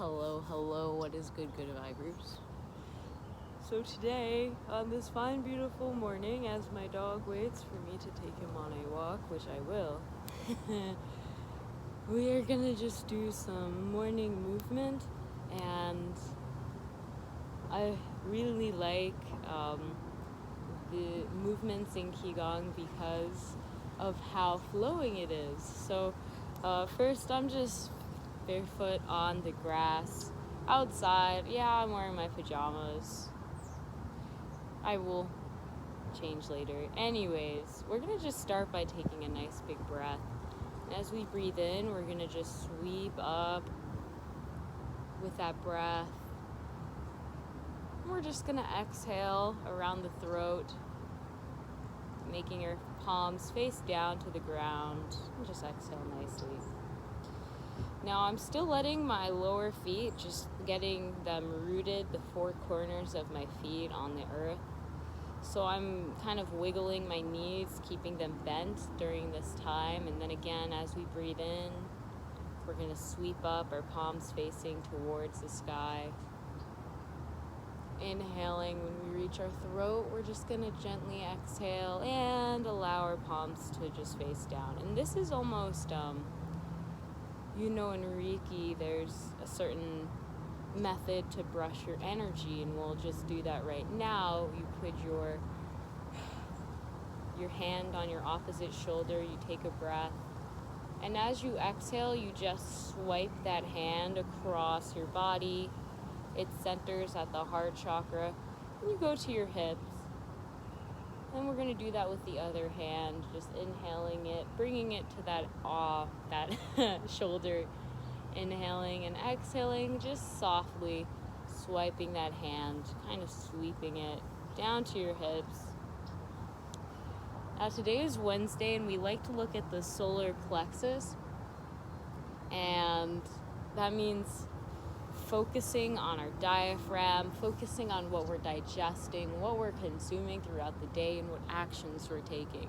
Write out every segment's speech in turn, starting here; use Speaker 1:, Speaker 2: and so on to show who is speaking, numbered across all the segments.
Speaker 1: Hello, what is good vibers? So today, on this fine, beautiful morning, as my dog waits for me to take him on a walk, which I will, we are gonna just do some morning movement, and I really like the movements in Qigong because of how flowing it is. So first I'm just barefoot on the grass outside. Yeah, I'm wearing my pajamas. I will change later. Anyways, we're gonna just start by taking a nice big breath. And as we breathe in, we're gonna just sweep up with that breath. And we're just gonna exhale around the throat, making our palms face down to the ground, and just exhale nicely. Now I'm still letting my lower feet, just getting them rooted, the four corners of my feet on the earth. So I'm kind of wiggling my knees, keeping them bent during this time. And then again, as we breathe in, we're going to sweep up, our palms facing towards the sky. Inhaling, when we reach our throat, we're just going to gently exhale and allow our palms to just face down. And this is almost, in Reiki, there's a certain method to brush your energy, and we'll just do that right now. You put your hand on your opposite shoulder, you take a breath, and as you exhale, you just swipe that hand across your body. It centers at the heart chakra, and you go to your hips. And we're going to do that with the other hand, just inhaling it, bringing it to that shoulder. Inhaling and exhaling, just softly swiping that hand, kind of sweeping it down to your hips. Now today is Wednesday, and we like to look at the solar plexus, and that means focusing on our diaphragm, focusing on what we're digesting, what we're consuming throughout the day, and what actions we're taking.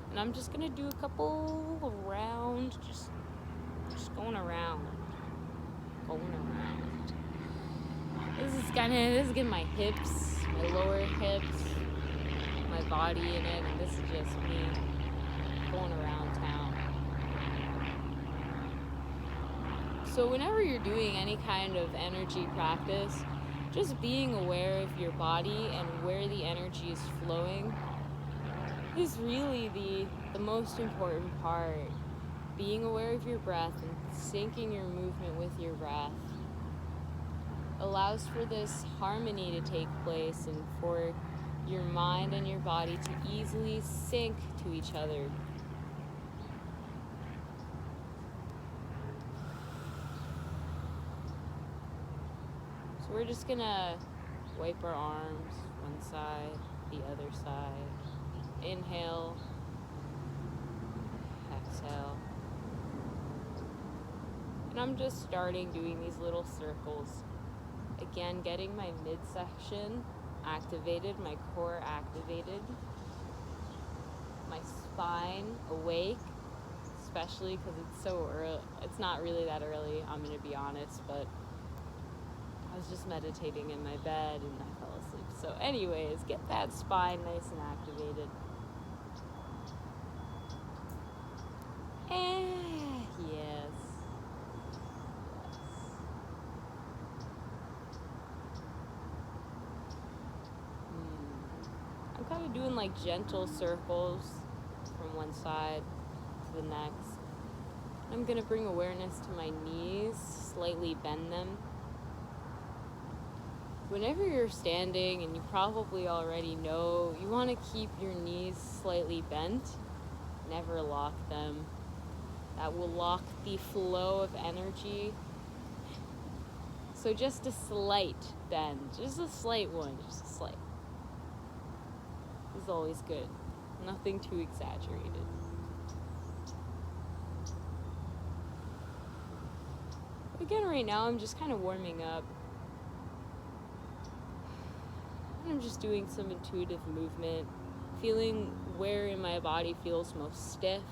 Speaker 1: And I'm just going to do a couple around, just going around. This is getting my hips, my lower hips, my body in it, and this is just me going around town. So whenever you're doing any kind of energy practice, just being aware of your body and where the energy is flowing is really the most important part. Being aware of your breath and syncing your movement with your breath allows for this harmony to take place and for your mind and your body to easily sync to each other. So we're just gonna wipe our arms, one side, the other side. Inhale, exhale. And I'm just starting doing these little circles. Again, getting my midsection activated, my core activated, my spine awake, especially because it's so early. It's not really that early, I'm going to be honest, but I was just meditating in my bed and I fell asleep. So anyways, get that spine nice and activated. Yes. I'm kind of doing like gentle circles from one side to the next. I'm going to bring awareness to my knees, slightly bend them. Whenever you're standing, and you probably already know, you want to keep your knees slightly bent. Never lock them. That will lock the flow of energy. So just a slight bend, just a slight one, just a slight. Is always good. Nothing too exaggerated. Again, right now I'm just kind of warming up. I'm just doing some intuitive movement, feeling where in my body feels most stiff.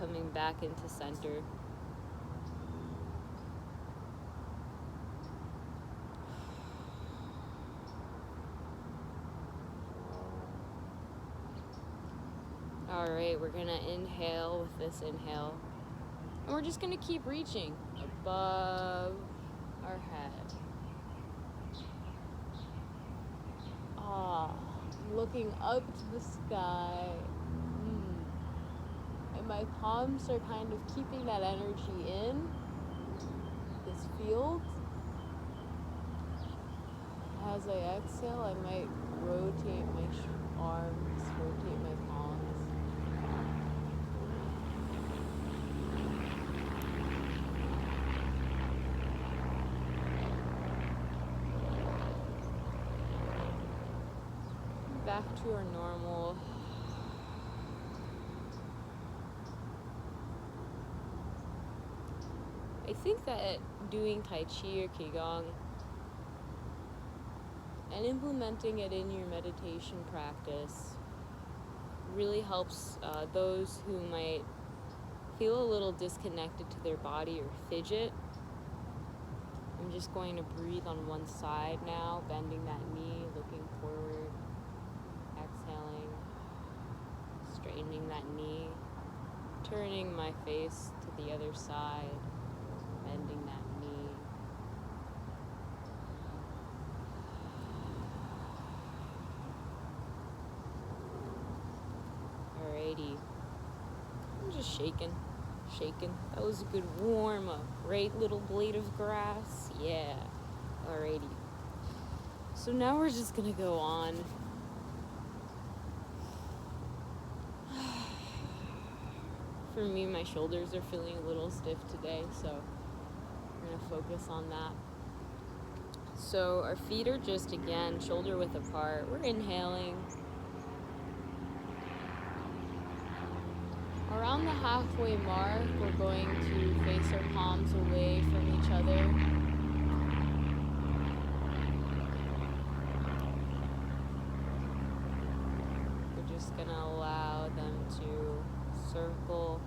Speaker 1: coming back into center. Alright, we're gonna inhale with this inhale. And we're just gonna keep reaching above our head. Looking up to the sky. And my palms are kind of keeping that energy in this field. As I exhale, I might rotate my arms, rotate my palms. Back to our normal. I think that doing Tai Chi or Qigong and implementing it in your meditation practice really helps those who might feel a little disconnected to their body or fidget. I'm just going to breathe on one side now, bending that knee, looking forward, exhaling, straightening that knee, turning my face to the other side, bending that knee. Alrighty. I'm just shaking. That was a good warm up. Great little blade of grass. Yeah. Alrighty. So now we're just gonna go on. For me, my shoulders are feeling a little stiff today, so we're gonna focus on that. So our feet are just, again, shoulder width apart. We're inhaling. Around the halfway mark, we're going to face our palms away from each other. We're just gonna allow them to circle.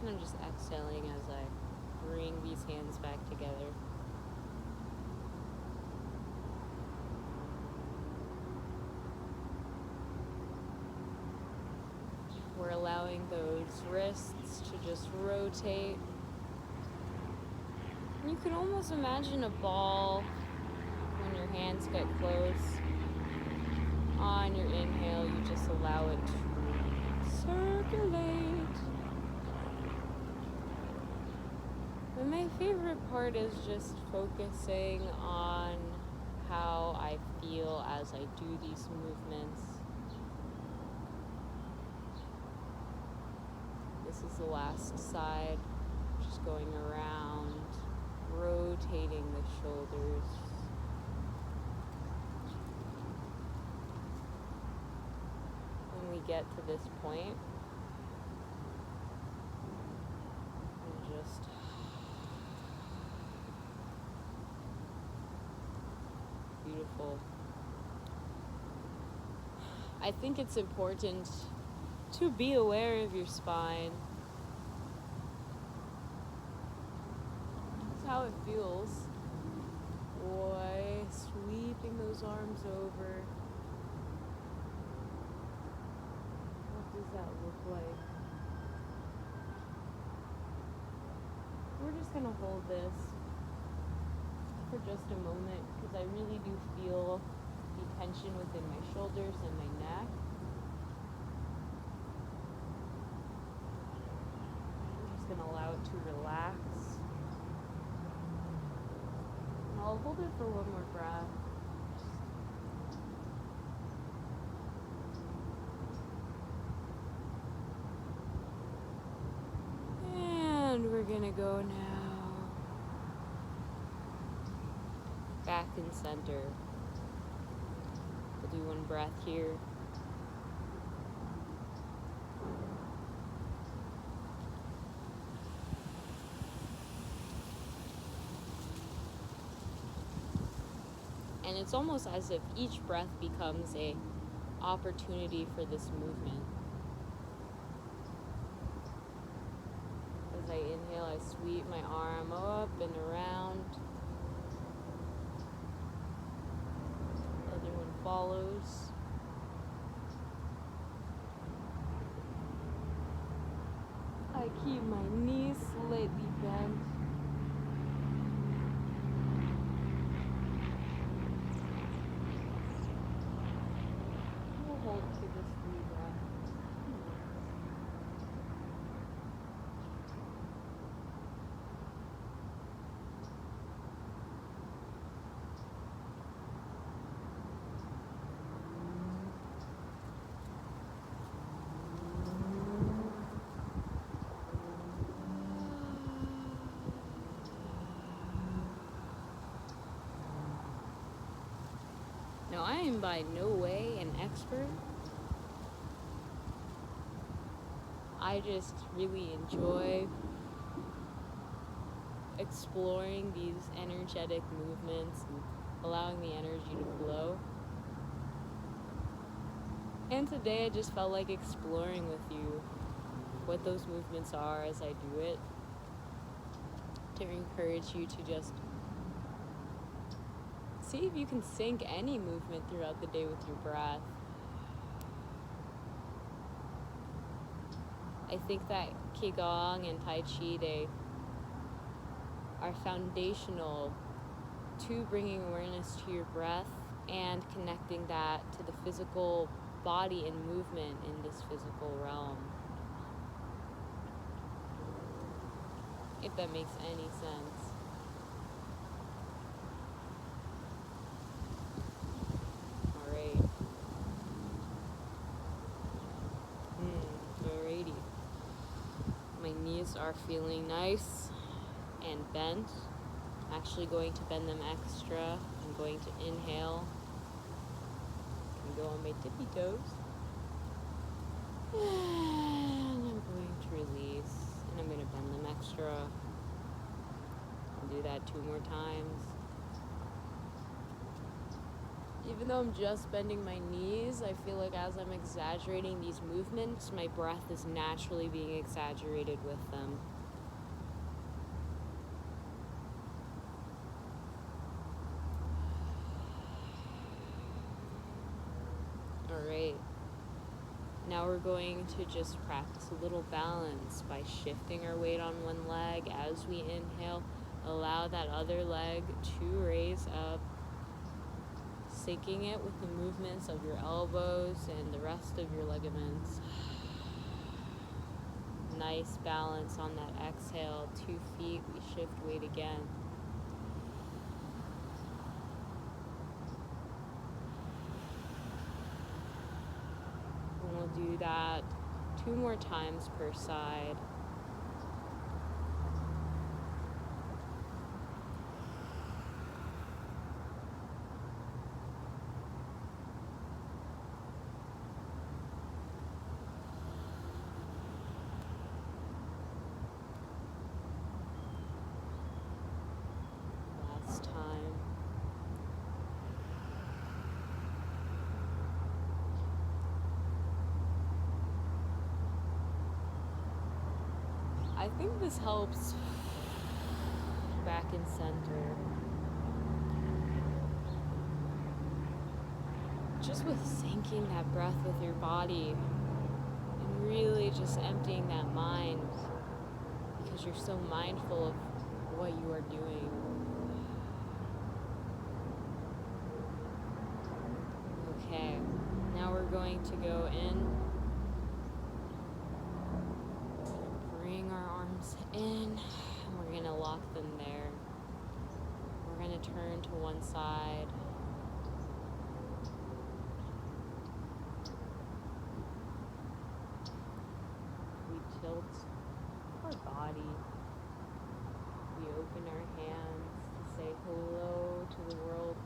Speaker 1: And I'm just exhaling as I bring these hands back together. We're allowing those wrists to just rotate. And you can almost imagine a ball when your hands get close. On your inhale, you just allow it to circulate. And my favorite part is just focusing on how I feel as I do these movements. This is the last side, just going around, rotating the shoulders. When we get to this point, and just beautiful. I think it's important to be aware of your spine. That's how it feels. Boy, sweeping those arms over. What does that look like? We're just gonna hold this for just a moment because I really do feel the tension within my shoulders and my neck. Gonna allow it to relax. And I'll hold it for one more breath. And we're gonna go now back in center. We'll do one breath here. And it's almost as if each breath becomes a opportunity for this movement. As I inhale, I sweep my arm up and around. Other one follows. I keep my knees slightly bent. We'll hold for this 3 breaths. Now, I am by no way an expert. I just really enjoy exploring these energetic movements and allowing the energy to flow. And today I just felt like exploring with you what those movements are as I do it, to encourage you to just see if you can sync any movement throughout the day with your breath. I think that Qigong and Tai Chi, they are foundational to bringing awareness to your breath and connecting that to the physical body and movement in this physical realm. If that makes any sense. Alright. Alrighty. My knees are feeling nice and bent. I'm actually going to bend them extra. I'm going to inhale and go on my tippy toes. And I'm going to release, and I'm going to bend them extra. I'll do that 2 more times. Even though I'm just bending my knees, I feel like as I'm exaggerating these movements, my breath is naturally being exaggerated with them. Alright, now we're going to just practice a little balance by shifting our weight on one leg as we inhale. Allow that other leg to raise up, syncing it with the movements of your elbows and the rest of your ligaments. Nice balance on that exhale. 2 feet, we shift weight again. And we'll do that 2 more times per side. Last time. I think this helps back in center. Just with syncing that breath with your body and really just emptying that mind, because you're so mindful of what you are doing. Okay, now we're going to go in. Bring our arms in, and we're going to lock them there. We're going to turn to one side. We tilt our body. We open our hands to say hello to the world.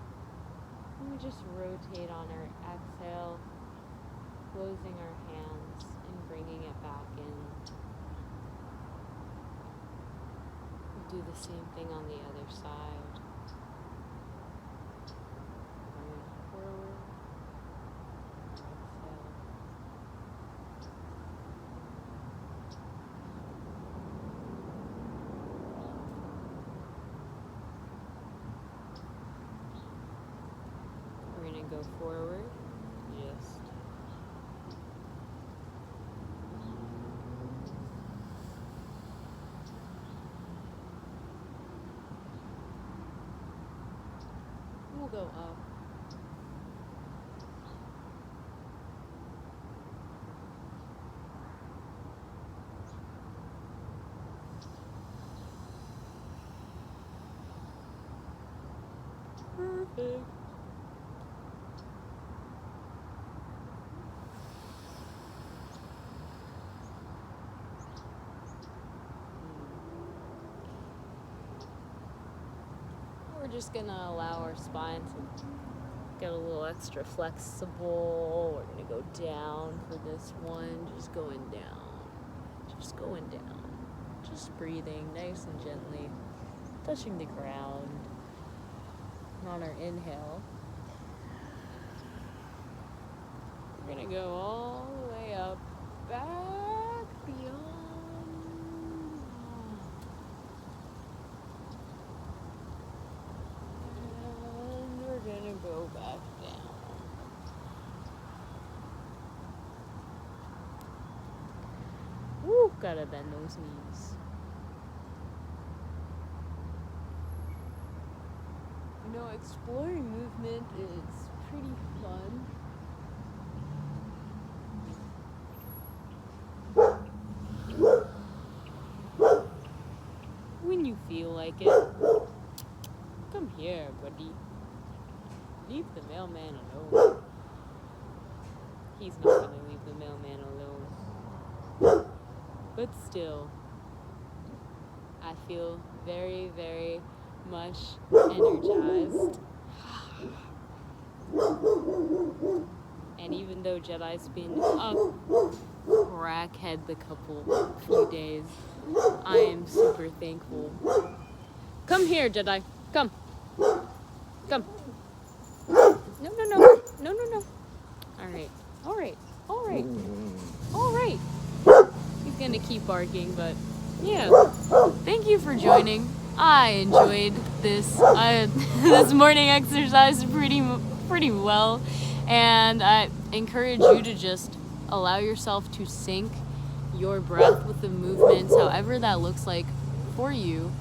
Speaker 1: And we just rotate on our exhale, closing our hands and bringing it back in. Do the same thing on the other side. Bring it forward. go forward. Just we'll go up. Perfect. We're just gonna allow our spine to get a little extra flexible. We're gonna go down for this one, just going down, just going down, just breathing nice and gently, touching the ground. And on our inhale, we're gonna go all the way up, back, beyond. And we're gonna go back down. Woo, gotta bend those knees. You know, exploring movement is pretty fun. When you feel like it. Come here, buddy. Leave the mailman alone. He's not gonna leave the mailman alone. But still, I feel very, very much energized. And even though Jedi's been a crackhead the few days, I am super thankful. Come here, Jedi. Come. Come. No, no, no. No, no, no. Alright. Alright. Alright. Alright. He's gonna keep barking, but yeah. Thank you for joining. I enjoyed this this morning exercise pretty well, and I encourage you to just allow yourself to sync your breath with the movements, however that looks like for you.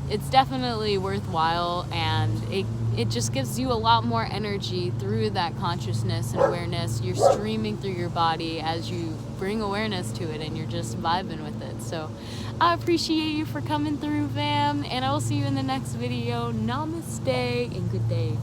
Speaker 1: It's definitely worthwhile, and it just gives you a lot more energy through that consciousness and awareness. You're streaming through your body as you bring awareness to it, and you're just vibing with it. So I appreciate you for coming through, fam, and I will see you in the next video. Namaste and good day.